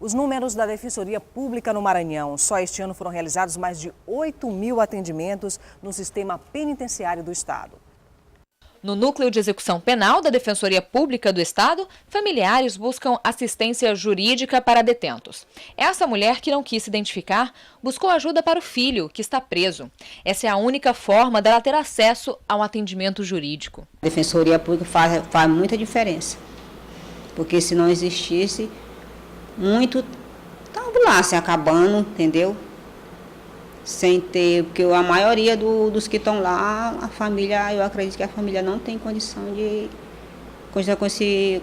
Os números da Defensoria Pública no Maranhão. Só este ano foram realizados mais de 8.000 atendimentos no sistema penitenciário do estado. No Núcleo de Execução Penal da Defensoria Pública do Estado, familiares buscam assistência jurídica para detentos. Essa mulher, que não quis se identificar, buscou ajuda para o filho, que está preso. Essa é a única forma dela ter acesso ao atendimento jurídico. A Defensoria Pública faz muita diferença, porque se não existisse, muito estava lá se acabando, entendeu? Sem ter, porque a maioria dos que estão lá, a família, eu acredito que a família não tem condição de continuar com esse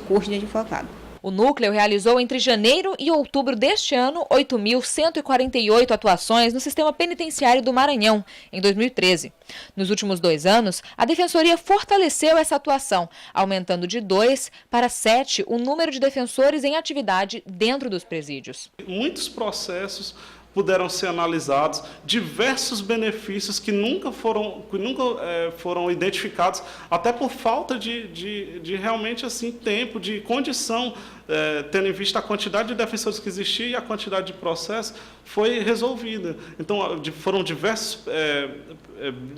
curso de advogado. O núcleo realizou entre janeiro e outubro deste ano 8.148 atuações no sistema penitenciário do Maranhão, em 2013. Nos últimos 2 anos, a Defensoria fortaleceu essa atuação, aumentando de 2 para 7 o número de defensores em atividade dentro dos presídios. Muitos processos puderam ser analisados, diversos benefícios que nunca foram identificados, até por falta de realmente assim, tempo, de condição, tendo em vista a quantidade de defensores que existia e a quantidade de processos, foi resolvida. Então, foram diversos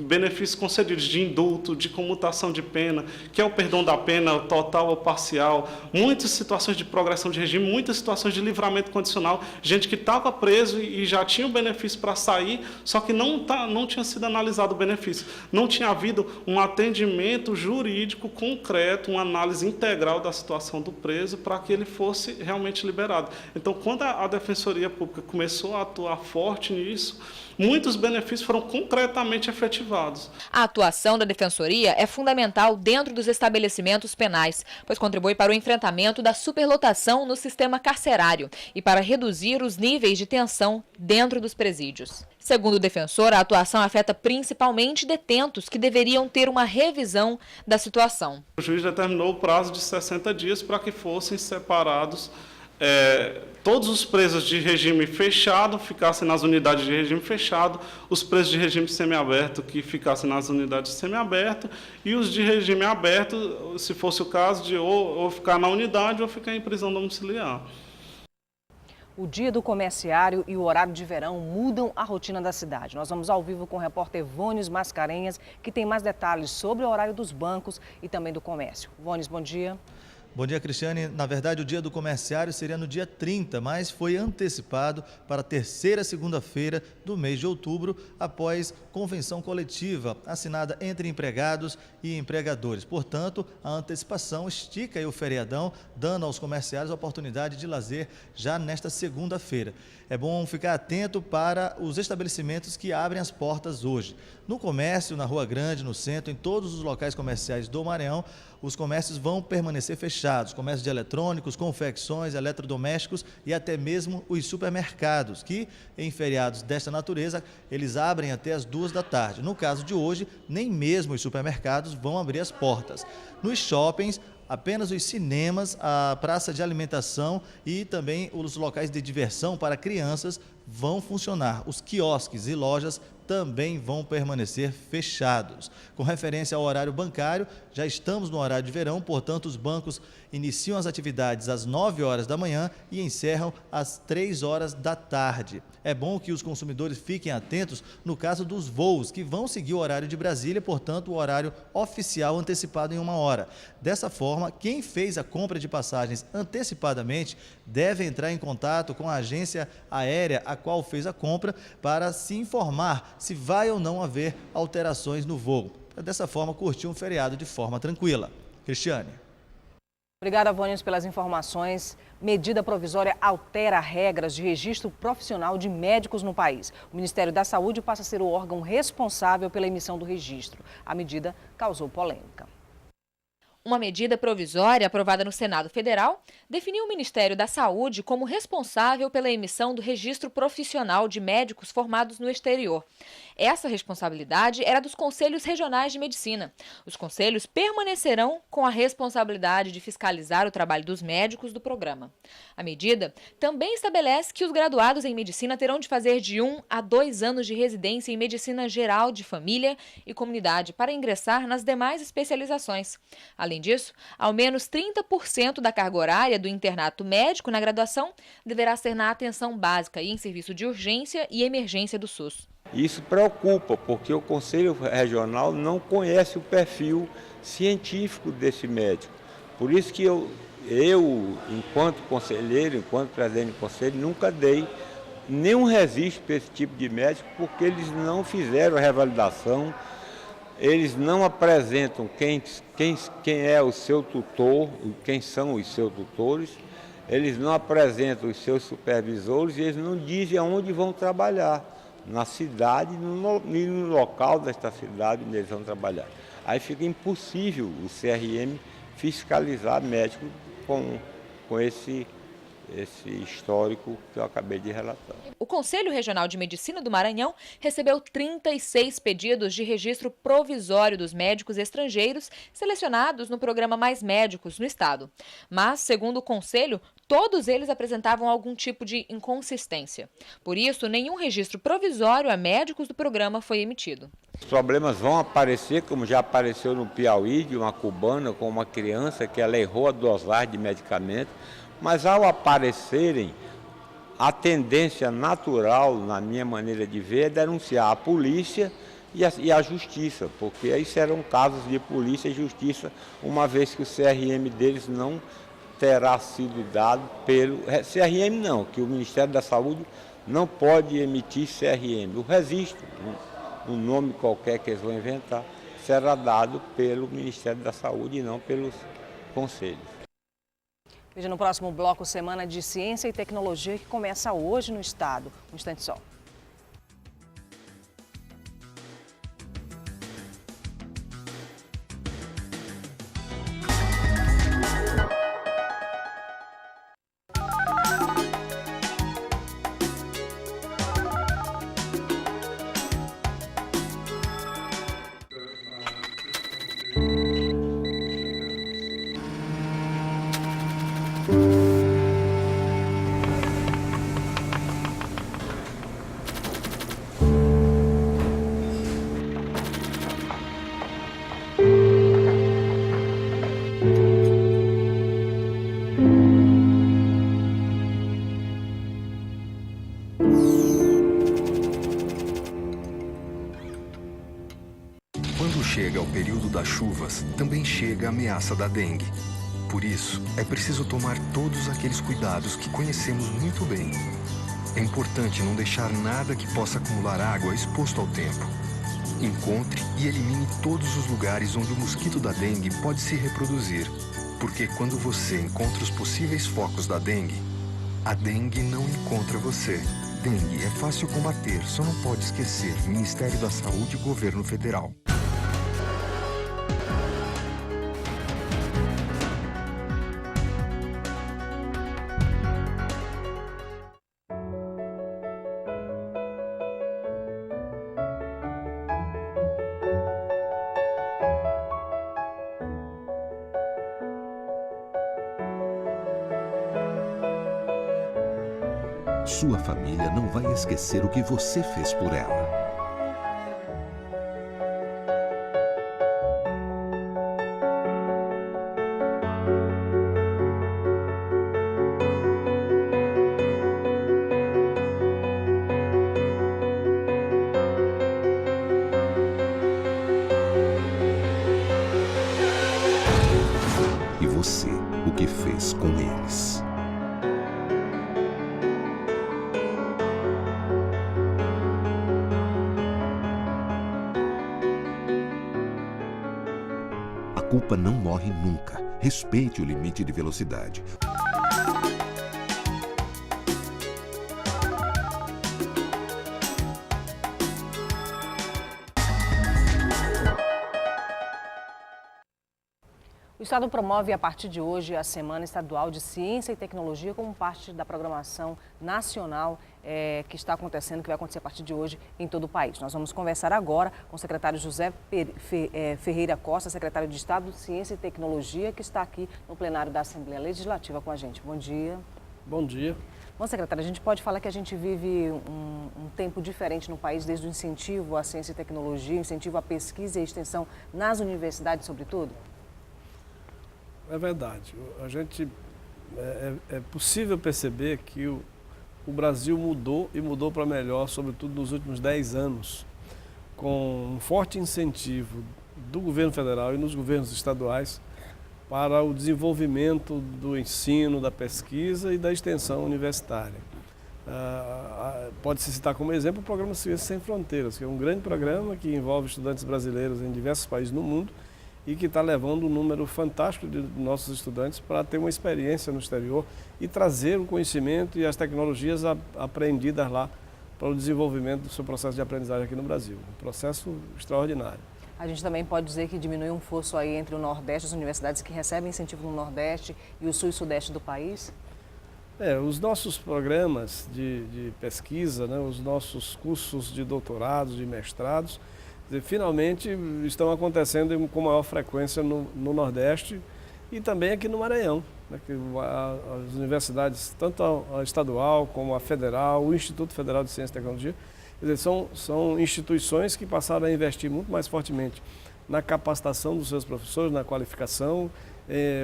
benefícios concedidos de indulto, de comutação de pena, que é o perdão da pena total ou parcial, muitas situações de progressão de regime, muitas situações de livramento condicional, gente que estava preso e já tinha o benefício para sair, só que não tinha sido analisado o benefício. Não tinha havido um atendimento jurídico concreto, uma análise integral da situação do preso para que ele fosse realmente liberado. Então, quando a Defensoria Pública começou a atuar forte nisso, muitos benefícios foram concretamente efetivados. A atuação da Defensoria é fundamental dentro dos estabelecimentos penais, pois contribui para o enfrentamento da superlotação no sistema carcerário e para reduzir os níveis de tensão dentro dos presídios. Segundo o defensor, a atuação afeta principalmente detentos que deveriam ter uma revisão da situação. O juiz determinou o prazo de 60 dias para que fossem separados todos os presos de regime fechado ficassem nas unidades de regime fechado, os presos de regime semiaberto que ficassem nas unidades semiaberto e os de regime aberto, se fosse o caso, de ou ficar na unidade ou ficar em prisão domiciliar. O dia do comerciário e o horário de verão mudam a rotina da cidade. Nós vamos ao vivo com o repórter Vônis Mascarenhas, que tem mais detalhes sobre o horário dos bancos e também do comércio. Vônis, bom dia. Bom dia, Cristiane. Na verdade, o dia do comerciário seria no dia 30, mas foi antecipado para a terceira segunda-feira do mês de outubro, após convenção coletiva assinada entre empregados e empregadores. Portanto, a antecipação estica aí o feriadão, dando aos comerciários a oportunidade de lazer já nesta segunda-feira. É bom ficar atento para os estabelecimentos que abrem as portas hoje. No comércio, na Rua Grande, no centro, em todos os locais comerciais do Maranhão, os comércios vão permanecer fechados. Comércio de eletrônicos, confecções, eletrodomésticos e até mesmo os supermercados, que em feriados desta natureza, eles abrem até as 2 da tarde. No caso de hoje, nem mesmo os supermercados vão abrir as portas. Nos shoppings, apenas os cinemas, a praça de alimentação e também os locais de diversão para crianças vão funcionar. Os quiosques e lojas também vão permanecer fechados. Com referência ao horário bancário, já estamos no horário de verão, portanto, os bancos iniciam as atividades às 9 horas da manhã e encerram às 3 horas da tarde. É bom que os consumidores fiquem atentos no caso dos voos, que vão seguir o horário de Brasília, portanto, o horário oficial antecipado em 1 hora. Dessa forma, quem fez a compra de passagens antecipadamente deve entrar em contato com a agência aérea a qual fez a compra para se informar se vai ou não haver alterações no voo. Dessa forma, curtir um feriado de forma tranquila. Cristiane. Obrigada, Vônis, pelas informações. Medida provisória altera regras de registro profissional de médicos no país. O Ministério da Saúde passa a ser o órgão responsável pela emissão do registro. A medida causou polêmica. Uma medida provisória aprovada no Senado Federal definiu o Ministério da Saúde como responsável pela emissão do registro profissional de médicos formados no exterior. Essa responsabilidade era dos Conselhos Regionais de Medicina. Os conselhos permanecerão com a responsabilidade de fiscalizar o trabalho dos médicos do programa. A medida também estabelece que os graduados em medicina terão de fazer de 1 a 2 anos de residência em medicina geral de família e comunidade para ingressar nas demais especializações. Além Além disso, ao menos 30% da carga horária do internato médico na graduação deverá ser na atenção básica e em serviço de urgência e emergência do SUS. Isso preocupa, porque o Conselho Regional não conhece o perfil científico desse médico. Por isso que eu enquanto conselheiro, enquanto presidente do conselho, nunca dei nenhum registro para esse tipo de médico, porque eles não fizeram a revalidação, eles não apresentam quem é o seu tutor, quem são os seus tutores, eles não apresentam os seus supervisores e eles não dizem aonde vão trabalhar, na cidade e no local desta cidade onde eles vão trabalhar. Aí fica impossível o CRM fiscalizar médico com esse histórico que eu acabei de relatar. O Conselho Regional de Medicina do Maranhão recebeu 36 pedidos de registro provisório dos médicos estrangeiros selecionados no programa Mais Médicos no estado. Mas, segundo o Conselho, todos eles apresentavam algum tipo de inconsistência. Por isso, nenhum registro provisório a médicos do programa foi emitido. Os problemas vão aparecer, como já apareceu no Piauí, de uma cubana com uma criança que ela errou a dosagem de medicamento. Mas ao aparecerem, a tendência natural, na minha maneira de ver, é denunciar a polícia e a justiça, porque aí serão casos de polícia e justiça, uma vez que o CRM deles não terá sido dado pelo... CRM não, que o Ministério da Saúde não pode emitir CRM. O registro, um nome qualquer que eles vão inventar, será dado pelo Ministério da Saúde e não pelos conselhos. Veja no próximo bloco, Semana de Ciência e Tecnologia, que começa hoje no estado. Um instante só. Quando chega o período das chuvas, também chega a ameaça da dengue. Por isso, é preciso tomar todos aqueles cuidados que conhecemos muito bem. É importante não deixar nada que possa acumular água exposto ao tempo. Encontre e elimine todos os lugares onde o mosquito da dengue pode se reproduzir. Porque quando você encontra os possíveis focos da dengue, a dengue não encontra você. Dengue é fácil combater, só não pode esquecer. Ministério da Saúde e Governo Federal. Sua família não vai esquecer o que você fez por ela. E você, o que fez com eles? A culpa não morre nunca. Respeite o limite de velocidade. O Estado promove a partir de hoje a Semana Estadual de Ciência e Tecnologia como parte da programação nacional que está acontecendo, que vai acontecer a partir de hoje em todo o país. Nós vamos conversar agora com o secretário José Ferreira Costa, secretário de Estado de Ciência e Tecnologia, que está aqui no plenário da Assembleia Legislativa com a gente. Bom dia. Bom dia. Bom, secretário, a gente pode falar que a gente vive um tempo diferente no país, desde o incentivo à ciência e tecnologia, incentivo à pesquisa e extensão nas universidades, sobretudo? É verdade. A gente, é possível perceber que o Brasil mudou e mudou para melhor, sobretudo nos últimos 10 anos, com um forte incentivo do governo federal e nos governos estaduais para o desenvolvimento do ensino, da pesquisa e da extensão universitária. Pode-se citar como exemplo o programa Ciências Sem Fronteiras, que é um grande programa que envolve estudantes brasileiros em diversos países no mundo e que está levando um número fantástico de nossos estudantes para ter uma experiência no exterior e trazer o conhecimento e as tecnologias aprendidas lá para o desenvolvimento do seu processo de aprendizagem aqui no Brasil. Um processo extraordinário. A gente também pode dizer que diminui um fosso aí entre o Nordeste, as universidades que recebem incentivo no Nordeste e o Sul e Sudeste do país? Os nossos programas de pesquisa, né, os nossos cursos de doutorados, de mestrados, finalmente estão acontecendo com maior frequência no Nordeste e também aqui no Maranhão, né, que as universidades, tanto a estadual como a federal, o Instituto Federal de Ciência e Tecnologia, quer dizer, são instituições que passaram a investir muito mais fortemente na capacitação dos seus professores, na qualificação,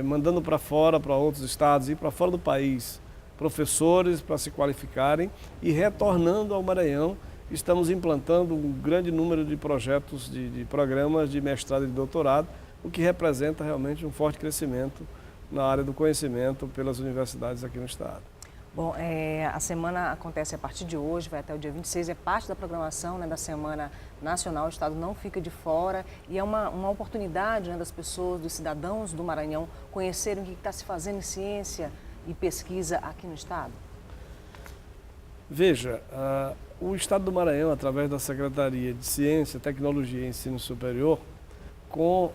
mandando para fora, para outros estados e para fora do país, professores para se qualificarem e retornando ao Maranhão. Estamos implantando um grande número de projetos, de programas de mestrado e de doutorado, o que representa realmente um forte crescimento na área do conhecimento pelas universidades aqui no estado. Bom, a semana acontece a partir de hoje, vai até o dia 26, é parte da programação, né, da Semana Nacional, o Estado não fica de fora e é uma oportunidade, né, das pessoas, dos cidadãos do Maranhão conhecerem o que está se fazendo em ciência e pesquisa aqui no Estado. Veja, o Estado do Maranhão, através da Secretaria de Ciência, Tecnologia e Ensino Superior, com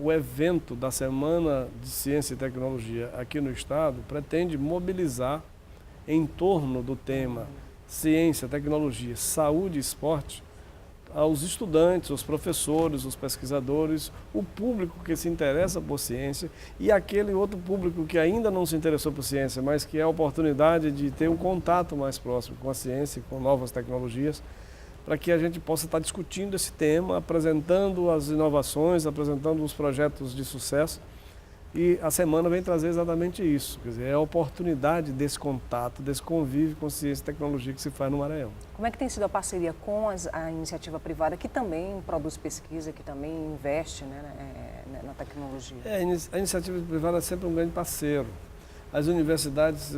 o evento da Semana de Ciência e Tecnologia aqui no Estado, pretende mobilizar em torno do tema ciência, tecnologia, saúde e esporte, aos estudantes, os professores, os pesquisadores, o público que se interessa por ciência e aquele outro público que ainda não se interessou por ciência, mas que é a oportunidade de ter um contato mais próximo com a ciência, com novas tecnologias, para que a gente possa estar discutindo esse tema, apresentando as inovações, apresentando os projetos de sucesso. E a semana vem trazer exatamente isso, quer dizer, é a oportunidade desse contato, desse convívio com ciência e tecnologia que se faz no Maranhão. Como é que tem sido a parceria com a iniciativa privada, que também produz pesquisa, que também investe, né, na tecnologia? A iniciativa privada é sempre um grande parceiro. As universidades,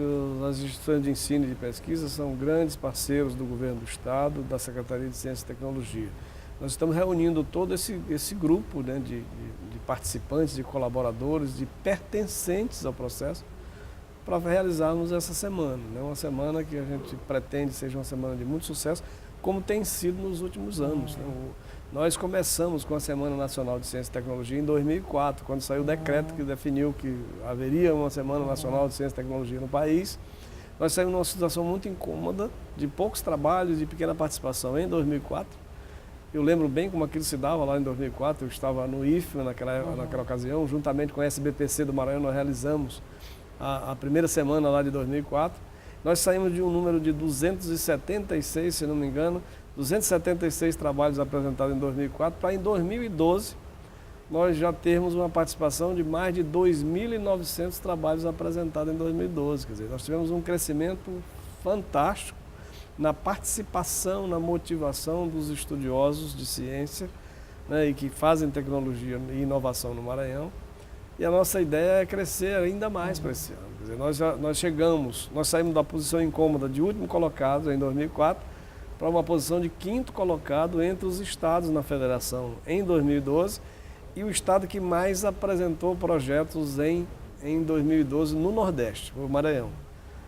as instituições de ensino e de pesquisa são grandes parceiros do governo do Estado, da Secretaria de Ciência e Tecnologia. Nós estamos reunindo todo esse grupo, né, de participantes, de colaboradores, de pertencentes ao processo, para realizarmos essa semana. Né? Uma semana que a gente pretende seja uma semana de muito sucesso, como tem sido nos últimos anos. Né? Nós começamos com a Semana Nacional de Ciência e Tecnologia em 2004, quando saiu o decreto que definiu que haveria uma Semana Nacional de Ciência e Tecnologia no país. Nós saímos numa situação muito incômoda, de poucos trabalhos, de pequena participação em 2004. Eu lembro bem como aquilo se dava lá em 2004, eu estava no IFMA naquela ocasião, juntamente com a SBPC do Maranhão, nós realizamos a primeira semana lá de 2004. Nós saímos de um número de 276, se não me engano, 276 trabalhos apresentados em 2004, para em 2012 nós já termos uma participação de mais de 2.900 trabalhos apresentados em 2012. Quer dizer, nós tivemos um crescimento fantástico na participação, na motivação dos estudiosos de ciência, né, e que fazem tecnologia e inovação no Maranhão. E a nossa ideia é crescer ainda mais para esse ano. Quer dizer, nós saímos da posição incômoda de último colocado em 2004 para uma posição de quinto colocado entre os estados na federação em 2012 e o estado que mais apresentou projetos em 2012 no Nordeste, o Maranhão.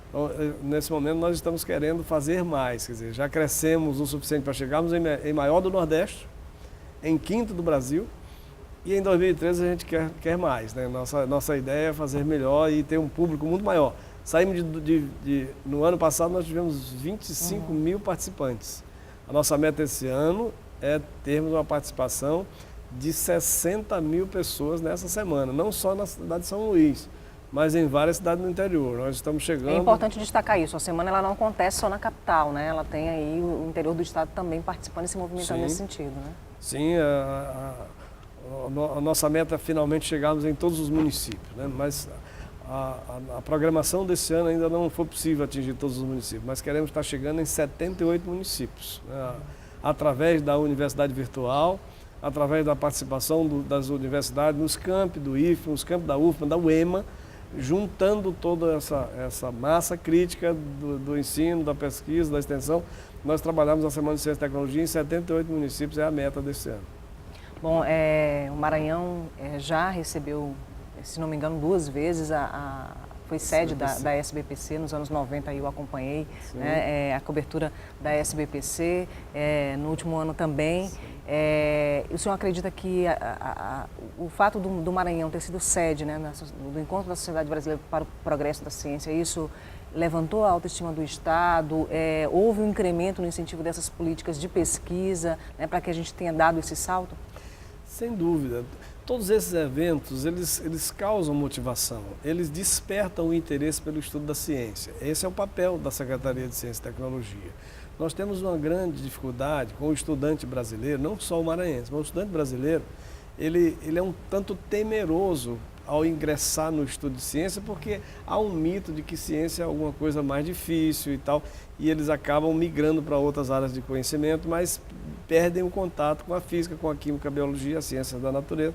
Então, nesse momento nós estamos querendo fazer mais, quer dizer, já crescemos o suficiente para chegarmos em maior do Nordeste, em quinto do Brasil, e em 2013 a gente quer mais, né? Nossa ideia é fazer melhor e ter um público muito maior. Saímos no ano passado nós tivemos 25 mil participantes. A nossa meta esse ano é termos uma participação de 60 mil pessoas nessa semana, não só na cidade de São Luís, mas em várias cidades do interior. Nós estamos chegando... É importante destacar isso, a semana ela não acontece só na capital, né? Ela tem aí o interior do estado também participando e se movimentando nesse sentido, né? Sim, a nossa meta é finalmente chegarmos em todos os municípios, né? Mas a programação desse ano ainda não foi possível atingir todos os municípios, mas queremos estar chegando em 78 municípios, né? Através da universidade virtual, através da participação das universidades nos campi do IFE, nos campos da UFMA, da UEMA, juntando toda essa massa crítica do ensino, da pesquisa, da extensão. Nós trabalhamos na Semana de Ciência e Tecnologia em 78 municípios, é a meta desse ano. Bom, o Maranhão já recebeu, se não me engano, 2 vezes foi sede da SBPC, nos anos 90 eu acompanhei, né, a cobertura da SBPC, no último ano também. O senhor acredita que o fato do Maranhão ter sido sede, né, do Encontro da Sociedade Brasileira para o Progresso da Ciência, isso levantou a autoestima do Estado? Houve um incremento no incentivo dessas políticas de pesquisa, né, para que a gente tenha dado esse salto? Sem dúvida. Todos esses eventos, eles causam motivação, eles despertam o interesse pelo estudo da ciência. Esse é o papel da Secretaria de Ciência e Tecnologia. Nós temos uma grande dificuldade com o estudante brasileiro, não só o maranhense, mas o estudante brasileiro, ele é um tanto temeroso ao ingressar no estudo de ciência, porque há um mito de que ciência é alguma coisa mais difícil e tal, e eles acabam migrando para outras áreas de conhecimento, mas perdem o contato com a física, com a química, a biologia, a ciência da natureza,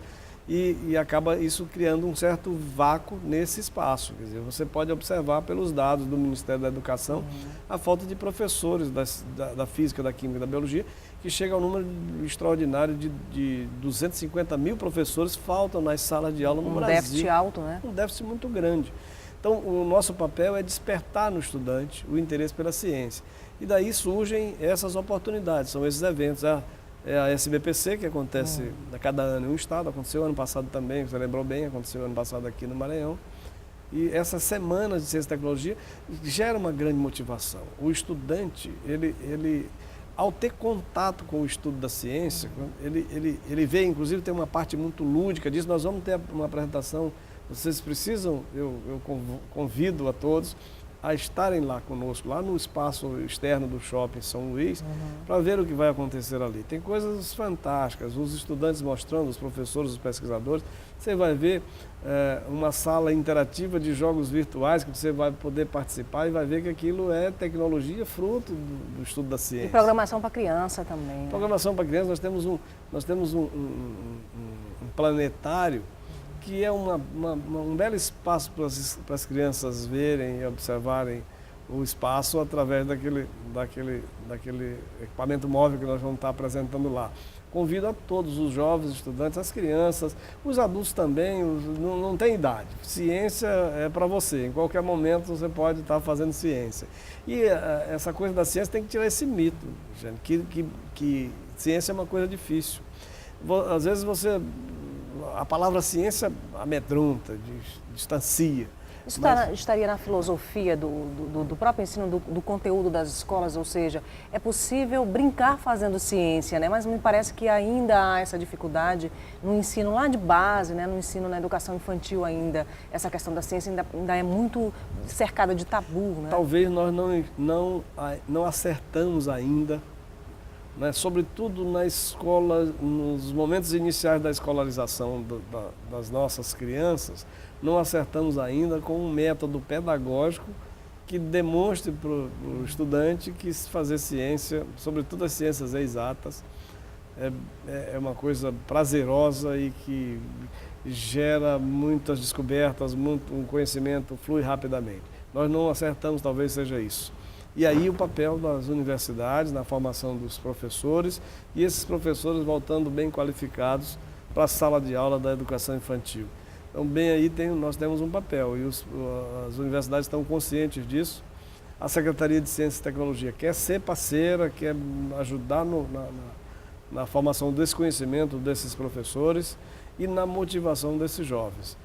e acaba isso criando um certo vácuo nesse espaço. Quer dizer, você pode observar pelos dados do Ministério da Educação a falta de professores da física, da química e da biologia, que chega ao número extraordinário de 250 mil professores faltam nas salas de aula no Brasil. Um déficit alto, né? Um déficit muito grande. Então, o nosso papel é despertar no estudante o interesse pela ciência. E daí surgem essas oportunidades, são esses eventos. É a SBPC, que acontece a cada ano em um estado, aconteceu ano passado também, você lembrou bem, aconteceu ano passado aqui no Maranhão. E essas semanas de ciência e tecnologia geram uma grande motivação. O estudante, ele ao ter contato com o estudo da ciência, ele vê, inclusive tem uma parte muito lúdica disso, nós vamos ter uma apresentação, vocês precisam, eu convido a todos a estarem lá conosco, lá no espaço externo do Shopping São Luís, para ver o que vai acontecer ali. Tem coisas fantásticas, os estudantes mostrando, os professores, os pesquisadores. Você vai ver uma sala interativa de jogos virtuais que você vai poder participar e vai ver que aquilo é tecnologia fruto do estudo da ciência. E programação para criança também. Né? Programação para criança, nós temos um planetário que é um belo espaço para as crianças verem e observarem o espaço através daquele equipamento móvel que nós vamos estar apresentando lá. Convido a todos os jovens, estudantes, as crianças, os adultos também, não tem idade. Ciência é para você, em qualquer momento você pode estar fazendo ciência. E essa coisa da ciência tem que tirar esse mito, gente, que ciência é uma coisa difícil. Às vezes a palavra ciência amedronta, distancia. Isso estaria na filosofia do próprio ensino, do conteúdo das escolas, ou seja, é possível brincar fazendo ciência, né? Mas me parece que ainda há essa dificuldade no ensino lá de base, né? No ensino na educação infantil ainda, essa questão da ciência ainda é muito cercada de tabu, né? Talvez nós não acertamos ainda, né? Sobretudo na escola, nos momentos iniciais da escolarização das nossas crianças, não acertamos ainda com um método pedagógico que demonstre para o estudante que fazer ciência, sobretudo as ciências exatas, é uma coisa prazerosa e que gera muitas descobertas, um conhecimento flui rapidamente. Nós não acertamos, talvez seja isso. E aí o papel das universidades na formação dos professores e esses professores voltando bem qualificados para a sala de aula da educação infantil. Então, bem aí nós temos um papel e as universidades estão conscientes disso. A Secretaria de Ciência e Tecnologia quer ser parceira, quer ajudar na formação desse conhecimento desses professores e na motivação desses jovens.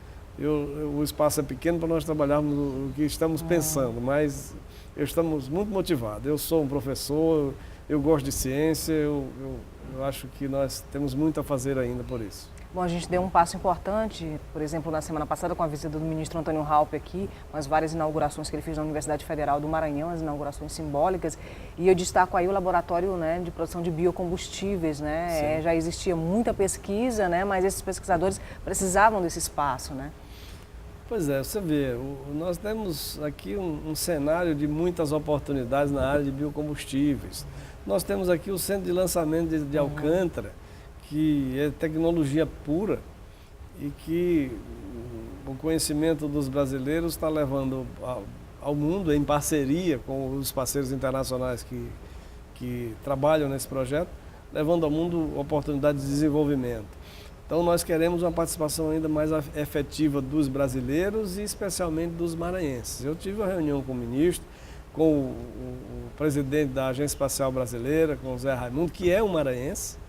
O espaço é pequeno para nós trabalharmos o que estamos pensando, mas estamos muito motivados. Eu sou um professor, eu gosto de ciência, eu acho que nós temos muito a fazer ainda por isso. Bom, a gente deu um passo importante, por exemplo, na semana passada com a visita do ministro Antônio Raupp aqui, com as várias inaugurações que ele fez na Universidade Federal do Maranhão, as inaugurações simbólicas, e eu destaco aí o laboratório, né, de produção de biocombustíveis, né? Já existia muita pesquisa, né, mas esses pesquisadores precisavam desse espaço, né? Pois é, você vê, nós temos aqui um cenário de muitas oportunidades na área de biocombustíveis. Nós temos aqui o centro de lançamento de Alcântara, que é tecnologia pura e que o conhecimento dos brasileiros está levando ao mundo, em parceria com os parceiros internacionais que trabalham nesse projeto, levando ao mundo oportunidades de desenvolvimento. Então nós queremos uma participação ainda mais efetiva dos brasileiros e especialmente dos maranhenses. Eu tive uma reunião com o ministro, com o presidente da Agência Espacial Brasileira, com o Zé Raimundo, que é um maranhense,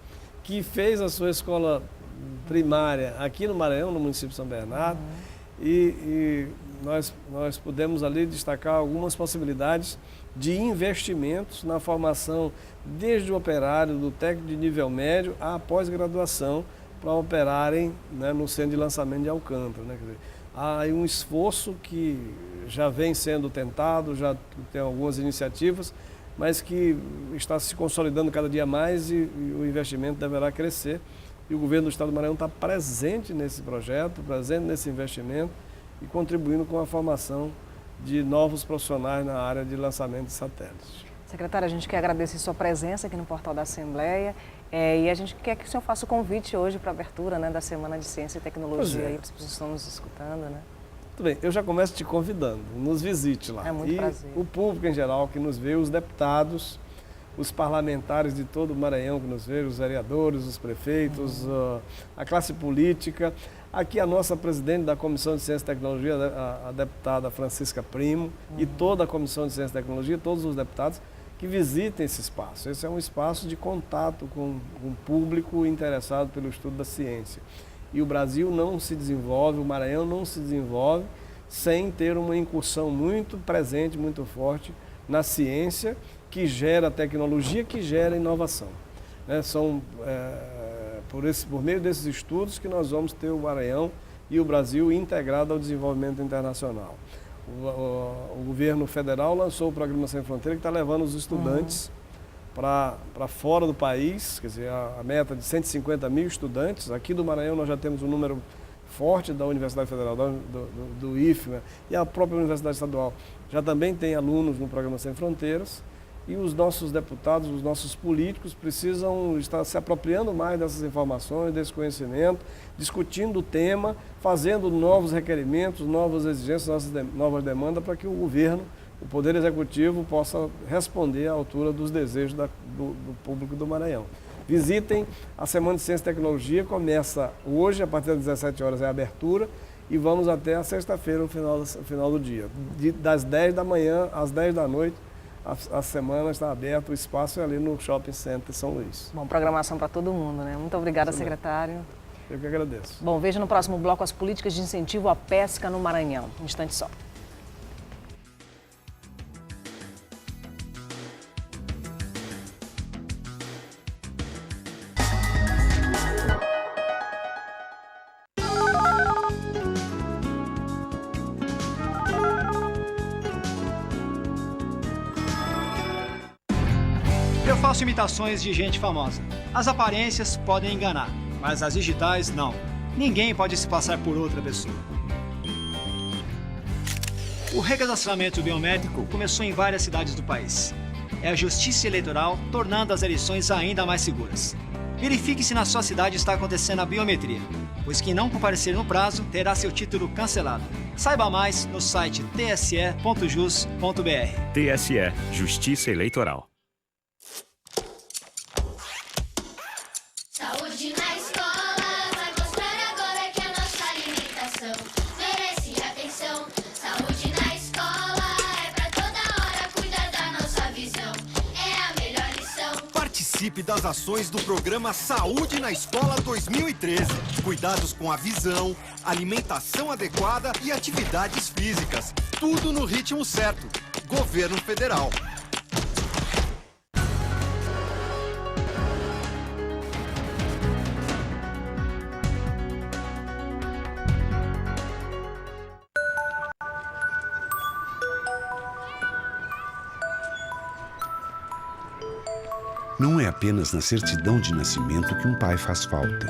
que fez a sua escola primária aqui no Maranhão, no município de São Bernardo, e nós pudemos ali destacar algumas possibilidades de investimentos na formação desde o operário, do técnico de nível médio à pós-graduação, para operarem, né, no centro de lançamento de Alcântara, né? Quer dizer, há aí um esforço que já vem sendo tentado, já tem algumas iniciativas, mas que está se consolidando cada dia mais e o investimento deverá crescer. E o governo do Estado do Maranhão está presente nesse projeto, presente nesse investimento e contribuindo com a formação de novos profissionais na área de lançamento de satélites. Secretário, a gente quer agradecer sua presença aqui no portal da Assembleia e a gente quer que o senhor faça o convite hoje para a abertura, né, da Semana de Ciência e Tecnologia, aí, para as pessoas que estão nos escutando, né? Tudo bem, eu já começo te convidando, nos visite lá. É muito prazer. O público em geral que nos vê, os deputados, os parlamentares de todo o Maranhão que nos vê, os vereadores, os prefeitos, a classe política. Aqui a nossa presidente da Comissão de Ciência e Tecnologia, a deputada Francisca Primo, e toda a Comissão de Ciência e Tecnologia, todos os deputados que visitem esse espaço. Esse é um espaço de contato com um público interessado pelo estudo da ciência. E o Brasil não se desenvolve, o Maranhão não se desenvolve sem ter uma incursão muito presente, muito forte na ciência, que gera tecnologia, que gera inovação. São por meio desses estudos que nós vamos ter o Maranhão e o Brasil integrado ao desenvolvimento internacional. O governo federal lançou o Programa Sem Fronteira, que está levando os estudantes para fora do país, quer dizer, a meta de 150 mil estudantes. Aqui do Maranhão nós já temos um número forte da Universidade Federal, do IFMA, e a própria Universidade Estadual já também tem alunos no Programa Sem Fronteiras, e os nossos deputados, os nossos políticos precisam estar se apropriando mais dessas informações, desse conhecimento, discutindo o tema, fazendo novos requerimentos, novas exigências, novas demandas para que o governo, o Poder Executivo, possa responder à altura dos desejos do público do Maranhão. Visitem a Semana de Ciência e Tecnologia, começa hoje, a partir das 17 horas é a abertura, e vamos até a sexta-feira, no final do dia. Das 10 da manhã às 10 da noite, a semana está aberta, o espaço é ali no Shopping Center São Luís. Bom, programação para todo mundo, né? Muito obrigada, secretário. Eu que agradeço. Bom, veja no próximo bloco as políticas de incentivo à pesca no Maranhão. Um instante só. Eu faço imitações de gente famosa. As aparências podem enganar, mas as digitais não. Ninguém pode se passar por outra pessoa. O recadastramento biométrico começou em várias cidades do país. É a Justiça Eleitoral tornando as eleições ainda mais seguras. Verifique se na sua cidade está acontecendo a biometria, pois quem não comparecer no prazo terá seu título cancelado. Saiba mais no site tse.jus.br. TSE, Justiça Eleitoral. Saúde na escola vai mostrar agora que a nossa alimentação merece atenção. Saúde na escola é pra toda hora cuidar da nossa visão. É a melhor lição. Participe das ações do programa Saúde na Escola 2013. Cuidados com a visão, alimentação adequada e atividades físicas. Tudo no ritmo certo. Governo Federal. Não é apenas na certidão de nascimento que um pai faz falta.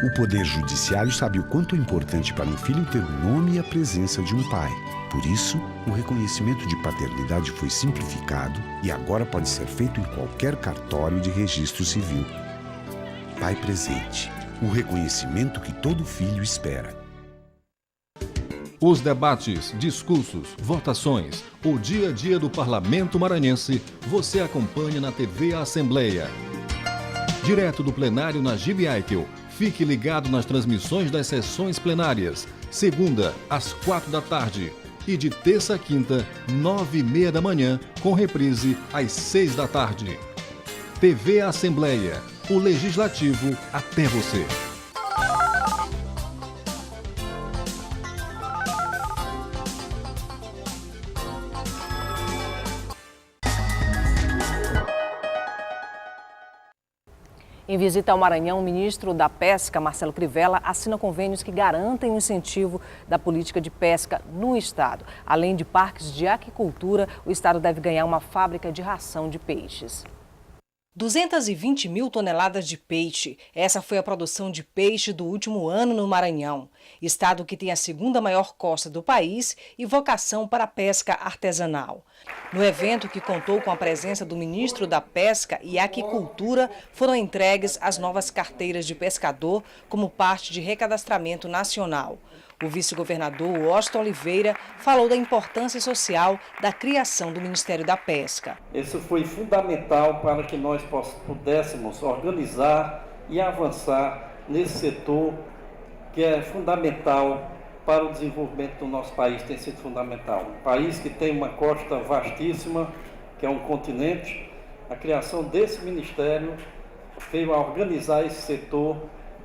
O Poder Judiciário sabe o quanto é importante para um filho ter o nome e a presença de um pai. Por isso, o reconhecimento de paternidade foi simplificado e agora pode ser feito em qualquer cartório de registro civil. Pai presente, o reconhecimento que todo filho espera. Os debates, discursos, votações, o dia a dia do Parlamento Maranhense, você acompanha na TV Assembleia. Direto do plenário na Gibi Eitel, fique ligado nas transmissões das sessões plenárias, segunda às 4 da tarde e de terça a quinta, 9h30 da manhã, com reprise às 6 da tarde. TV Assembleia, o Legislativo até você. Em visita ao Maranhão, o ministro da Pesca, Marcelo Crivella, assina convênios que garantem o incentivo da política de pesca no estado. Além de parques de aquicultura, o estado deve ganhar uma fábrica de ração de peixes. 220 mil toneladas de peixe. Essa foi a produção de peixe do último ano no Maranhão. Estado que tem a segunda maior costa do país e vocação para a pesca artesanal. No evento, que contou com a presença do ministro da Pesca e Aquicultura, foram entregues as novas carteiras de pescador como parte de recadastramento nacional. O vice-governador Washington Oliveira falou da importância social da criação do Ministério da Pesca. Isso foi fundamental para que nós pudéssemos organizar e avançar nesse setor que é fundamental para o desenvolvimento do nosso país, tem sido fundamental. Um país que tem uma costa vastíssima, que é um continente, a criação desse ministério veio a organizar esse setor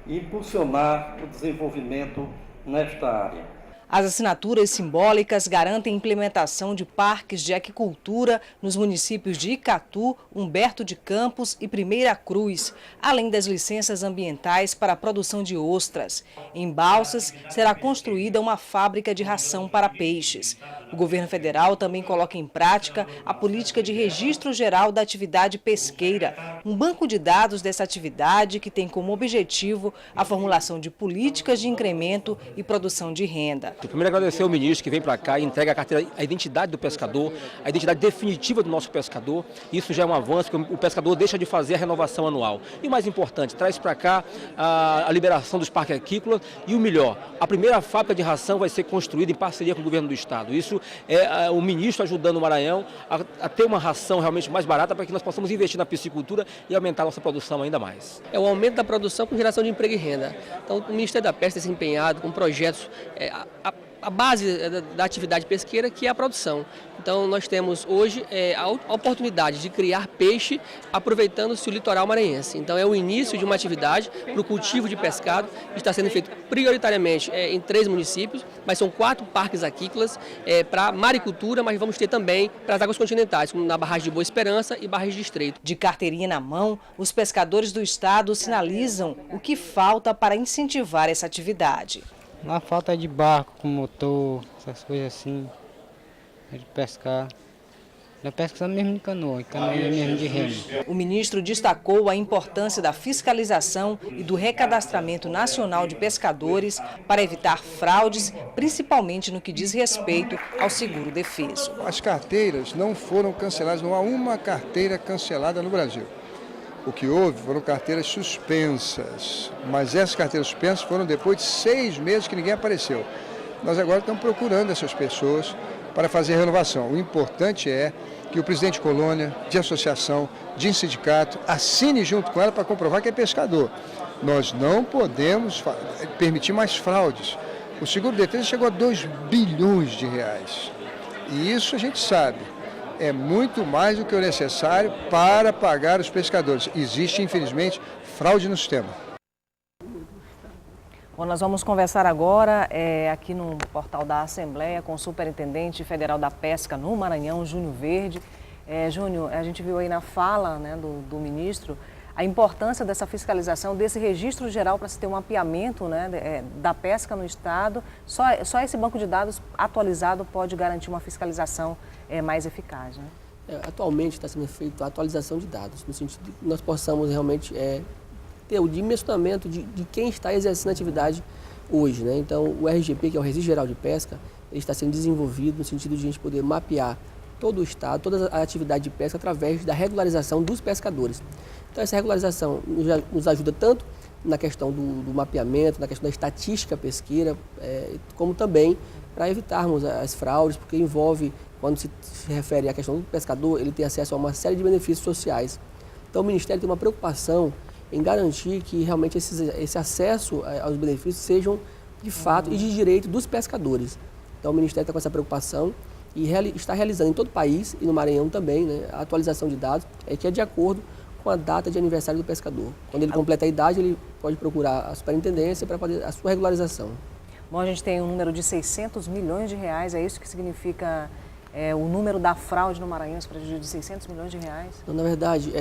e impulsionar o desenvolvimento nesta área. As assinaturas simbólicas garantem a implementação de parques de aquicultura nos municípios de Icatu, Humberto de Campos e Primeira Cruz, além das licenças ambientais para a produção de ostras. Em Balsas, será construída uma fábrica de ração para peixes. O governo federal também coloca em prática a política de registro geral da atividade pesqueira, um banco de dados dessa atividade que tem como objetivo a formulação de políticas de incremento e produção de renda. Primeiro, agradecer ao ministro que vem para cá e entrega a carteira, a identidade do pescador, a identidade definitiva do nosso pescador. Isso já é um avanço, que o pescador deixa de fazer a renovação anual. E o mais importante, traz para cá a liberação dos parques aquícolas e o melhor, a primeira fábrica de ração vai ser construída em parceria com o governo do estado. Isso é o ministro ajudando o Maranhão a ter uma ração realmente mais barata para que nós possamos investir na piscicultura e aumentar a nossa produção ainda mais. É o aumento da produção com geração de emprego e renda. Então, o Ministério da Pesca tem se empenhado com projetos, a base da atividade pesqueira, que é a produção. Então, nós temos hoje a oportunidade de criar peixe aproveitando-se o litoral maranhense. Então, é o início de uma atividade para o cultivo de pescado, que está sendo feito prioritariamente em 3 municípios, mas são 4 parques aquícolas para maricultura, mas vamos ter também para as águas continentais, como na barragem de Boa Esperança e barragem de Estreito. De carteirinha na mão, os pescadores do estado sinalizam o que falta para incentivar essa atividade. Na falta de barco com motor, essas coisas assim, de pescar. Não é pesca mesmo de canoa mesmo de remo. O ministro destacou a importância da fiscalização e do recadastramento nacional de pescadores para evitar fraudes, principalmente no que diz respeito ao seguro-defeso. As carteiras não foram canceladas, não há uma carteira cancelada no Brasil. O que houve foram carteiras suspensas, mas essas carteiras suspensas foram depois de 6 meses que ninguém apareceu. Nós agora estamos procurando essas pessoas para fazer a renovação. O importante é que o presidente de colônia, de associação, de sindicato, assine junto com ela para comprovar que é pescador. Nós não podemos permitir mais fraudes. O seguro-defesa chegou a 2 bilhões de reais. E isso a gente sabe. É muito mais do que o necessário para pagar os pescadores. Existe, infelizmente, fraude no sistema. Bom, nós vamos conversar agora aqui no portal da Assembleia com o Superintendente Federal da Pesca no Maranhão, Júnior Verde. Júnior, a gente viu aí na fala, né, do ministro a importância dessa fiscalização, desse registro geral para se ter um mapeamento, né, da pesca no estado. Só esse banco de dados atualizado pode garantir uma fiscalização mais eficaz, né? atualmente está sendo feita a atualização de dados, no sentido de que nós possamos realmente ter o dimensionamento de quem está exercendo a atividade hoje, né? Então, o RGP, que é o Registro Geral de Pesca, ele está sendo desenvolvido no sentido de a gente poder mapear todo o estado, toda a atividade de pesca através da regularização dos pescadores. Então, essa regularização nos ajuda tanto na questão do mapeamento, na questão da estatística pesqueira, como também para evitarmos as fraudes, porque envolve, quando se refere à questão do pescador, ele tem acesso a uma série de benefícios sociais. Então, o Ministério tem uma preocupação em garantir que realmente esse acesso aos benefícios sejam de fato e de direito dos pescadores. Então, o Ministério está com essa preocupação e está realizando em todo o país, e no Maranhão também, né, a atualização de dados, que é de acordo com a data de aniversário do pescador. Quando ele completa a idade, ele pode procurar a superintendência para fazer a sua regularização. Bom, a gente tem um número de 600 milhões de reais, é isso que significa o número da fraude no Maranhão, esse prejuízo de 600 milhões de reais? Então, na verdade,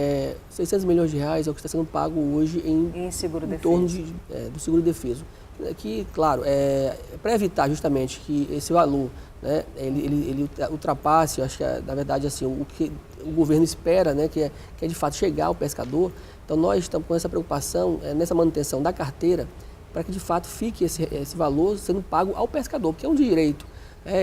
600 milhões de reais é o que está sendo pago hoje em torno do seguro-defeso. Que, claro, para evitar justamente que esse valor, né, ele ultrapasse, acho que na verdade assim, o que o governo espera, né, que é de fato chegar ao pescador. Então nós estamos com essa preocupação nessa manutenção da carteira para que de fato fique esse valor sendo pago ao pescador, porque é um direito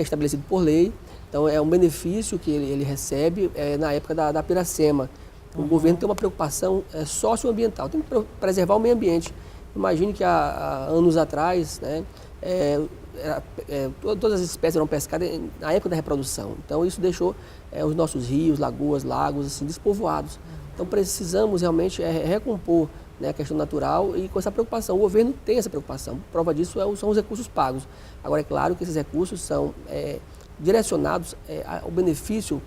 estabelecido por lei, então é um benefício que ele recebe na época da Piracema. O governo tem uma preocupação socioambiental, tem que preservar o meio ambiente. Imagine que há anos atrás, né, todas as espécies eram pescadas na época da reprodução. Então isso deixou os nossos rios, lagoas, lagos assim, despovoados. Então precisamos realmente recompor, né, a questão natural e com essa preocupação. O governo tem essa preocupação. Prova disso são os recursos pagos. Agora é claro que esses recursos são direcionados ao benefício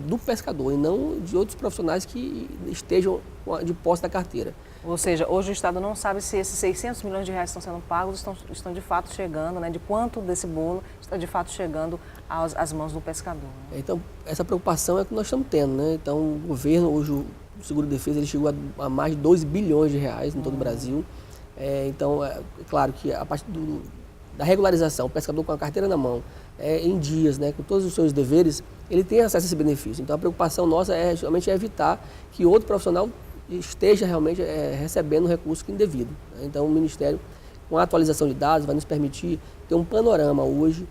do pescador e não de outros profissionais que estejam de posse da carteira. Ou seja, hoje o Estado não sabe se esses 600 milhões de reais que estão sendo pagos estão de fato chegando, né? De quanto desse bolo está de fato chegando às mãos do pescador. Né? Então, essa preocupação é que nós estamos tendo, né? Então, o governo, hoje, o Seguro-Defesa, ele chegou a mais de 2 bilhões de reais em todo o Brasil. Então, é claro que a partir da regularização, o pescador com a carteira na mão, em dias, né? Com todos os seus deveres, ele tem acesso a esse benefício. Então, a preocupação nossa é realmente evitar que outro profissional esteja realmente recebendo recurso indevido. Então, o Ministério, com a atualização de dados, vai nos permitir ter um panorama hoje,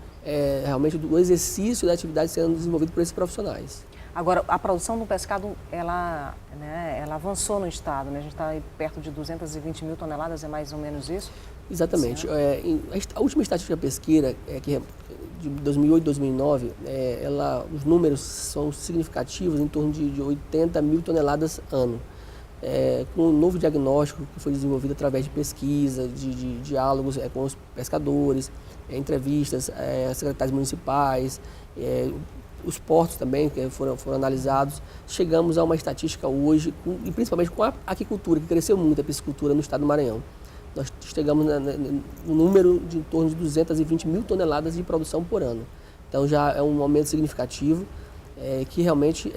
realmente, do exercício da atividade sendo desenvolvido por esses profissionais. Agora, a produção do pescado, ela avançou no Estado, né? A gente está perto de 220 mil toneladas, é mais ou menos isso? Exatamente. A última estatística pesqueira, que é de 2008 e 2009, os números são significativos, em torno de 80 mil toneladas ano. Com um novo diagnóstico que foi desenvolvido através de pesquisa, de diálogos com os pescadores, entrevistas, secretários municipais, os portos também que foram analisados, chegamos a uma estatística hoje, e principalmente com a aquicultura, que cresceu muito, a piscicultura no estado do Maranhão. Nós chegamos no número de em torno de 220 mil toneladas de produção por ano. Então já é um aumento significativo, que realmente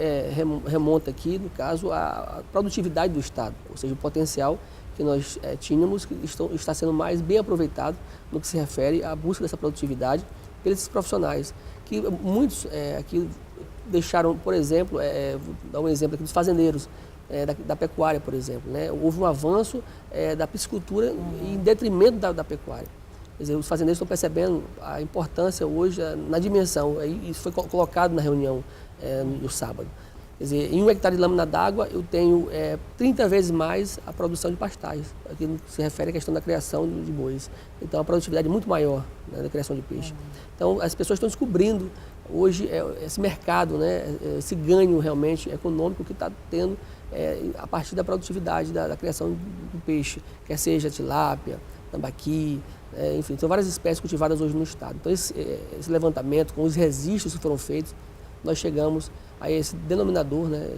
remonta aqui, no caso, à produtividade do Estado, ou seja, o potencial que nós tínhamos, que está sendo mais bem aproveitado no que se refere à busca dessa produtividade pelos profissionais, que muitos aqui deixaram, por exemplo, vou dar um exemplo aqui dos fazendeiros, da pecuária, por exemplo, né? Houve um avanço da piscicultura em detrimento da pecuária. Quer dizer, os fazendeiros estão percebendo a importância hoje na dimensão, isso foi colocado na reunião no sábado. Quer dizer, em 1 hectare de lâmina d'água eu tenho 30 vezes mais a produção de pastagens, aqui se refere à questão da criação de bois. Então a produtividade é muito maior, né, da criação de peixe. Então as pessoas estão descobrindo hoje esse mercado, né, esse ganho realmente econômico que está tendo a partir da produtividade da criação do peixe, quer seja tilápia, tambaqui, enfim, são várias espécies cultivadas hoje no estado. Então esse levantamento, com os registros que foram feitos, nós chegamos a esse denominador, né,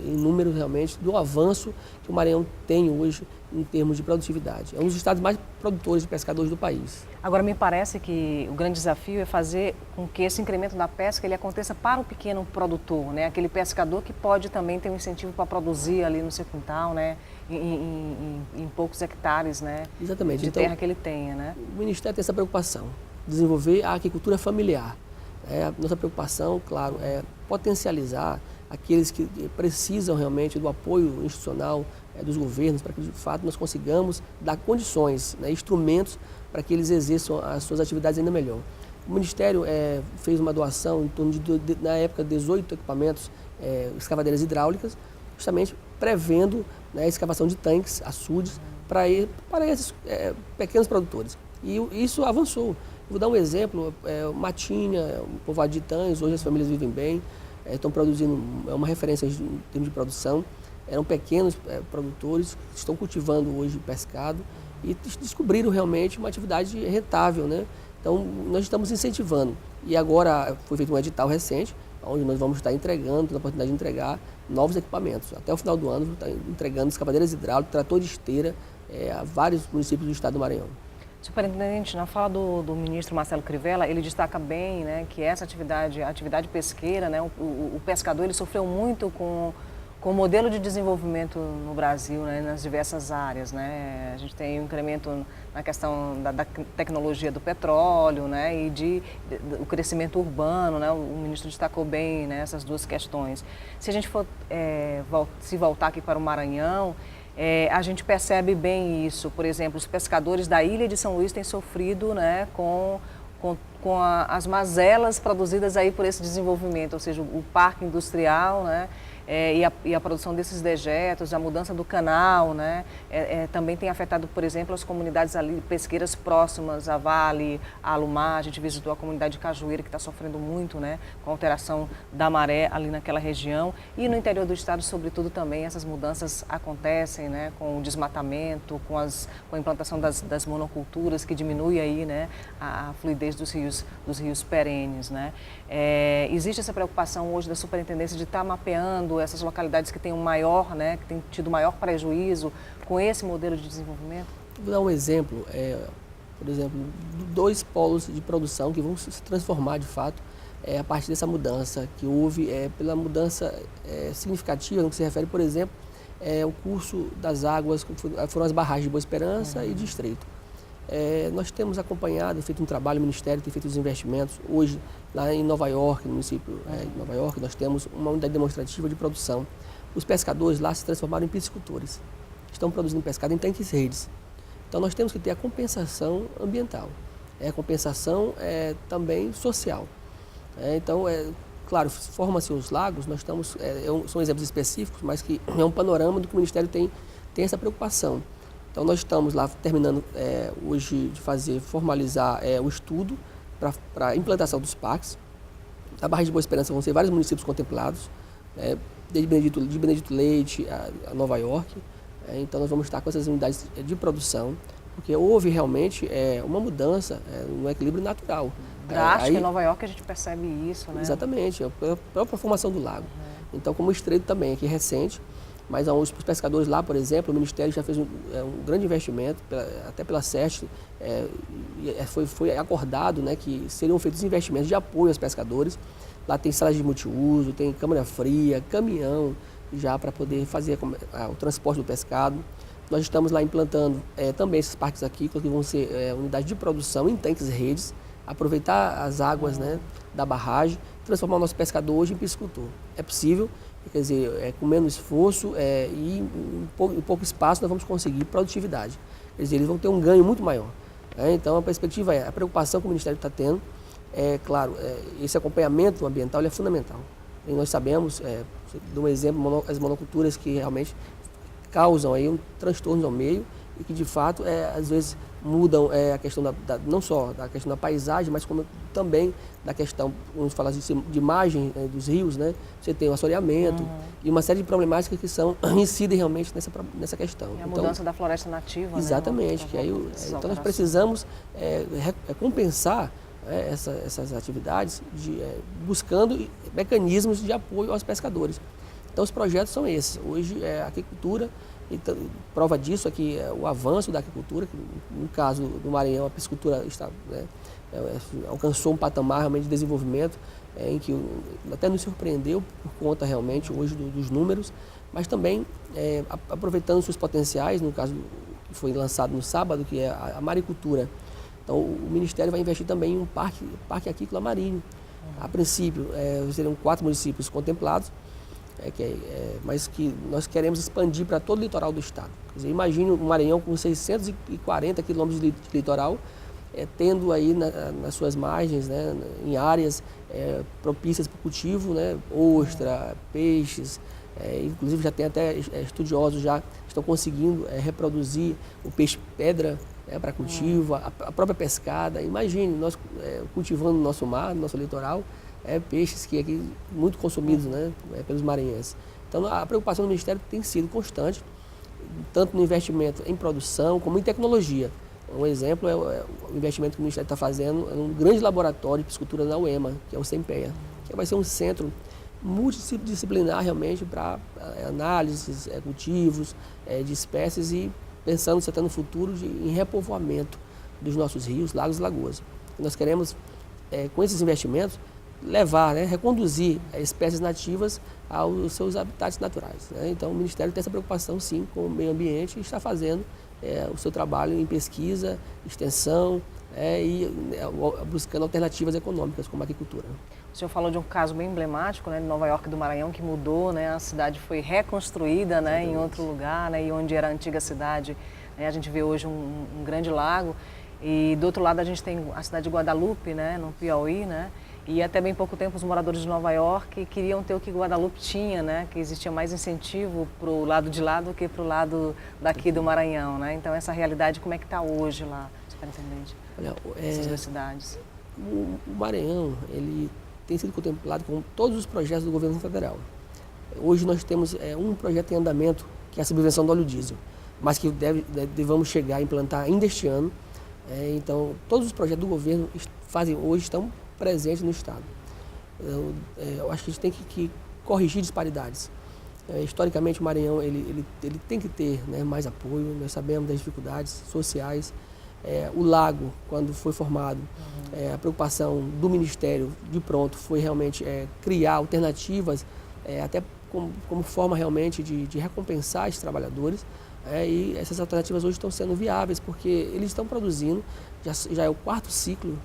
em números realmente, do avanço que o Maranhão tem hoje em termos de produtividade. É um dos estados mais produtores de pescadores do país. Agora, me parece que o grande desafio é fazer com que esse incremento da pesca ele aconteça para o pequeno produtor, né? Aquele pescador que pode também ter um incentivo para produzir ali no seu quintal, né? Em poucos hectares, né? Exatamente. De terra que ele tenha, né? O Ministério tem essa preocupação, desenvolver a agricultura familiar. A nossa preocupação, claro, é potencializar aqueles que precisam realmente do apoio institucional dos governos, para que de fato nós consigamos dar condições, né, instrumentos para que eles exerçam as suas atividades ainda melhor. O Ministério fez uma doação em torno de na época, 18 equipamentos, escavadeiras hidráulicas, justamente prevendo, né, a escavação de tanques, açudes, para esses pequenos produtores. E isso avançou. Vou dar um exemplo, Matinha, o povoado de Itães, hoje as famílias vivem bem, estão produzindo, é uma referência em termos de produção. Eram pequenos produtores que estão cultivando hoje pescado e descobriram realmente uma atividade rentável, né? Então, nós estamos incentivando. E agora foi feito um edital recente, onde nós vamos estar entregando, tendo a oportunidade de entregar novos equipamentos. Até o final do ano, vamos estar entregando escavadeiras hidráulicas, trator de esteira a vários municípios do estado do Maranhão. Superintendente, na fala do ministro Marcelo Crivella, ele destaca bem, né, que essa atividade, a atividade pesqueira, né, o pescador, ele sofreu muito com o modelo de desenvolvimento no Brasil, né, nas diversas áreas, né? A gente tem um incremento na questão da tecnologia do petróleo, né, e o crescimento urbano, né? O ministro destacou bem, né, essas duas questões. Se a gente for se voltar aqui para o Maranhão, a gente percebe bem isso. Por exemplo, os pescadores da Ilha de São Luís têm sofrido, né, com as mazelas produzidas aí por esse desenvolvimento, ou seja, o parque industrial, né, e a produção desses dejetos, a mudança do canal, né, também tem afetado, por exemplo, as comunidades ali pesqueiras próximas a Vale, a Alumar. A gente visitou a comunidade de Cajueira, que está sofrendo muito, né, com a alteração da maré ali naquela região. E no interior do estado, sobretudo, também essas mudanças acontecem, né, com o desmatamento, com a implantação das monoculturas, que diminui aí, né, a fluidez dos rios perenes, né. Existe essa preocupação hoje da superintendência de estar mapeando essas localidades que têm né, que têm tido maior prejuízo com esse modelo de desenvolvimento? Vou dar um exemplo, por exemplo, 2 polos de produção que vão se transformar de fato a partir dessa mudança que houve, pela mudança significativa no que se refere, por exemplo, o curso das águas, foram as barragens de Boa Esperança e de Estreito. Nós temos acompanhado, feito um trabalho, o Ministério tem feito os investimentos. Hoje, lá em Nova York, no município de Nova York, nós temos uma unidade demonstrativa de produção. Os pescadores lá se transformaram em piscicultores. Estão produzindo pescado em tanques redes. Então, nós temos que ter a compensação ambiental. A compensação também social. Então, claro, forma-se os lagos, nós estamos, são exemplos específicos, mas que é um panorama do que o Ministério tem essa preocupação. Então, nós estamos lá terminando hoje de formalizar o estudo para a implantação dos parques. Na Barra de Boa Esperança vão ser vários municípios contemplados, desde Benedito Leite a Nova York. Então, nós vamos estar com essas unidades de produção, porque houve realmente uma mudança no equilíbrio natural. Drástica, em Nova York a gente percebe isso, né? Exatamente, a própria formação do lago. Então, como o Estreito também, aqui recente, mas os pescadores lá, por exemplo, o Ministério já fez um grande investimento, até pela SEST, foi acordado, né, que seriam feitos investimentos de apoio aos pescadores. Lá tem salas de multiuso, tem câmara fria, caminhão, já para poder fazer o transporte do pescado. Nós estamos lá implantando também esses parques aquícolas, que vão ser unidades de produção em tanques redes, aproveitar as águas, né, da barragem, transformar o nosso pescador hoje em piscicultor. É possível. Quer dizer, com menos esforço e em pouco espaço nós vamos conseguir produtividade. Quer dizer, eles vão ter um ganho muito maior. Então, a perspectiva a preocupação que o Ministério está tendo, claro, esse acompanhamento ambiental é fundamental. E nós sabemos, dou um exemplo, as monoculturas que realmente causam aí transtornos ao meio e que, de fato, às vezes mudam a questão não só da questão da paisagem, mas como também da questão, vamos falar de imagem dos rios, né? Você tem o assoreamento e uma série de problemáticas que incidem realmente nessa questão. E a mudança da floresta nativa, exatamente, né? Então nós precisamos compensar essas atividades buscando mecanismos de apoio aos pescadores. Então os projetos são esses. Hoje a agricultura, então, prova disso aqui o avanço da agricultura, que no caso do Maranhão a piscicultura alcançou um patamar realmente de desenvolvimento em que até nos surpreendeu por conta realmente hoje dos números, mas também aproveitando seus potenciais, no caso que foi lançado no sábado, que é a maricultura. Então o Ministério vai investir também em um parque aquícola marinho. A princípio seriam 4 municípios contemplados, mas que nós queremos expandir para todo o litoral do estado. Quer dizer, imagine o Maranhão com 640 quilômetros de litoral, tendo aí nas suas margens, né, em áreas propícias para o cultivo, né, ostra, peixes, inclusive já tem até estudiosos já estão conseguindo reproduzir o peixe-pedra para cultivo, a própria pescada. Imagine nós cultivando no nosso mar, no nosso litoral, peixes que aqui muito consumidos, né, pelos maranhenses. Então a preocupação do Ministério tem sido constante, tanto no investimento em produção como em tecnologia. Um exemplo é o investimento que o Ministério está fazendo em um grande laboratório de piscicultura na UEMA, que é o SEMPEA, que vai ser um centro multidisciplinar realmente para análises, cultivos de espécies e pensando até no futuro em repovoamento dos nossos rios, lagos e lagoas. Nós queremos, com esses investimentos, levar, reconduzir espécies nativas aos seus habitats naturais. Então o Ministério tem essa preocupação sim com o meio ambiente e está fazendo o seu trabalho em pesquisa, extensão e buscando alternativas econômicas como a agricultura. O senhor falou de um caso bem emblemático, né, de Nova York do Maranhão, que mudou, né, a cidade foi reconstruída, né, em outro lugar, né, e onde era a antiga cidade, né, a gente vê hoje um grande lago, e do outro lado a gente tem a cidade de Guadalupe, né, no Piauí, né, e até bem pouco tempo os moradores de Nova York queriam ter o que Guadalupe tinha, né, que existia mais incentivo para o lado de lá do que para o lado daqui do Maranhão, né, então essa realidade como é que está hoje lá, superintendente, essas duas cidades? O Maranhão, ele tem sido contemplado com todos os projetos do governo federal. Hoje nós temos um projeto em andamento, que é a subvenção do óleo diesel, mas que devemos chegar a implantar ainda este ano. Então, todos os projetos do governo hoje estão presentes no estado. Eu acho que a gente tem que corrigir disparidades. Historicamente, o Maranhão ele tem que ter, né, mais apoio, nós sabemos das dificuldades sociais. O lago, quando foi formado, a preocupação do Ministério de pronto foi realmente criar alternativas, até como forma realmente de recompensar esses trabalhadores. E essas alternativas hoje estão sendo viáveis, porque eles estão produzindo, já é o 4º ciclo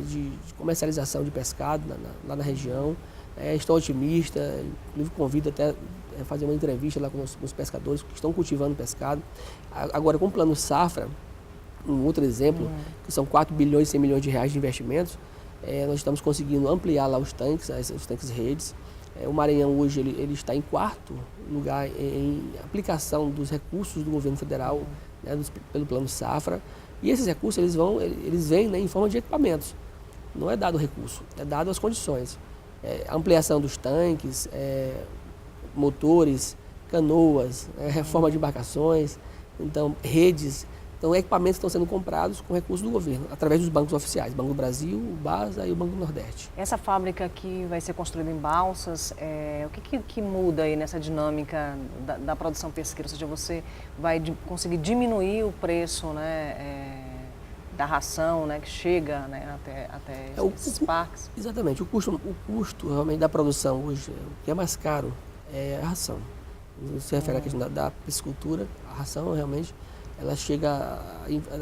de comercialização de pescado lá na região. Estou otimista, inclusive convido até a fazer uma entrevista lá com os pescadores que estão cultivando pescado. Agora, com o Plano Safra, um outro exemplo, que são 4 bilhões e 100 milhões de reais de investimentos, nós estamos conseguindo ampliar lá os tanques redes. O Maranhão hoje ele está em 4º lugar em aplicação dos recursos do governo federal, né, pelo Plano Safra. E esses recursos eles vêm, né, em forma de equipamentos. Não é dado o recurso, é dado as condições. Ampliação dos tanques, motores, canoas, reforma de embarcações, então redes. Então, equipamentos estão sendo comprados com recursos do governo, através dos bancos oficiais, Banco do Brasil, o BASA e o Banco do Nordeste. Essa fábrica que vai ser construída em Balsas, o que muda aí nessa dinâmica da produção pesqueira? Ou seja, você vai conseguir diminuir o preço, né, da ração, né, que chega, né, até esses parques? Exatamente. O custo realmente da produção hoje, o que é mais caro é a ração. Se refere à questão da piscicultura, a ração realmente ela chega,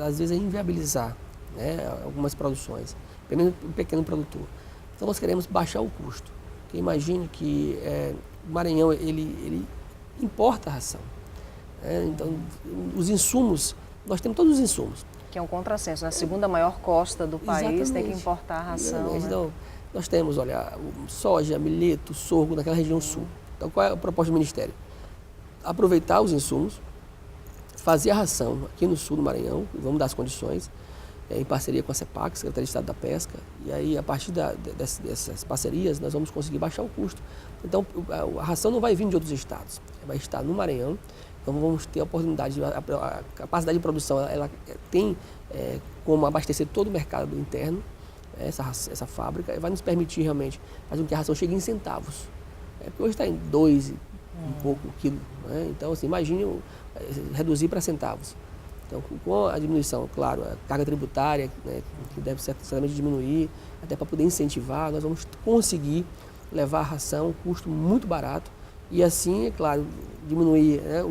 às vezes, a inviabilizar, né, algumas produções, pelo menos o pequeno produtor. Então, nós queremos baixar o custo. Porque imagine que o Maranhão, ele importa a ração. Então, os insumos, nós temos todos os insumos. Que é um contrassenso, na segunda maior costa do país, tem que importar a ração. Então, nós temos, olha, soja, milheto, sorgo naquela região sul. Então, qual é a proposta do Ministério? Aproveitar os insumos, fazer a ração aqui no sul do Maranhão, vamos dar as condições, em parceria com a CEPAC, Secretaria de Estado da Pesca, e aí a partir dessas parcerias nós vamos conseguir baixar o custo. Então a ração não vai vir de outros estados, vai estar no Maranhão, então vamos ter a oportunidade, a capacidade de produção, ela tem como abastecer todo o mercado interno, essa fábrica, e vai nos permitir realmente fazer com que a ração chegue em centavos. Porque hoje está em 2 e um pouco o quilo, né? Então assim, imagine reduzir para centavos. Então, com a diminuição, claro, a carga tributária, né, que deve certamente diminuir, até para poder incentivar, nós vamos conseguir levar a ração a um custo muito barato e assim, é claro, diminuir, né,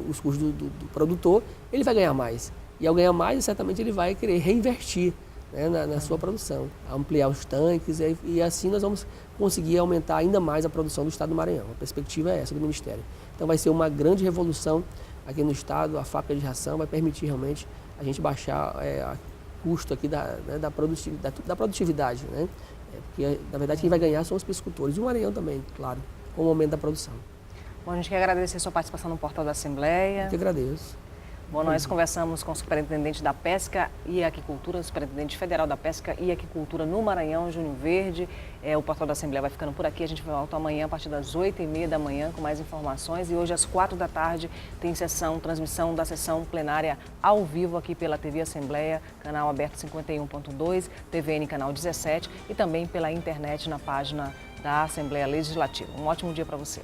os custos do produtor, ele vai ganhar mais. E ao ganhar mais, certamente ele vai querer reinvestir né, na sua produção, ampliar os tanques e assim nós vamos conseguir aumentar ainda mais a produção do estado do Maranhão. A perspectiva é essa do Ministério. Então vai ser uma grande revolução aqui no estado, a fábrica de ração vai permitir realmente a gente baixar o custo aqui da produtividade, né? Porque na verdade quem vai ganhar são os piscicultores e o Maranhão também, claro, com o aumento da produção. Bom, a gente quer agradecer a sua participação no Portal da Assembleia. Eu que agradeço. Bom, nós conversamos com o superintendente da Pesca e Aquicultura, o superintendente federal da Pesca e Aquicultura no Maranhão, Júnior Verde. O Portal da Assembleia vai ficando por aqui. A gente volta amanhã a partir das 8h30 da manhã com mais informações. E hoje às 4 da tarde tem transmissão da sessão plenária ao vivo aqui pela TV Assembleia, canal aberto 51.2, TVN canal 17 e também pela internet na página da Assembleia Legislativa. Um ótimo dia para você.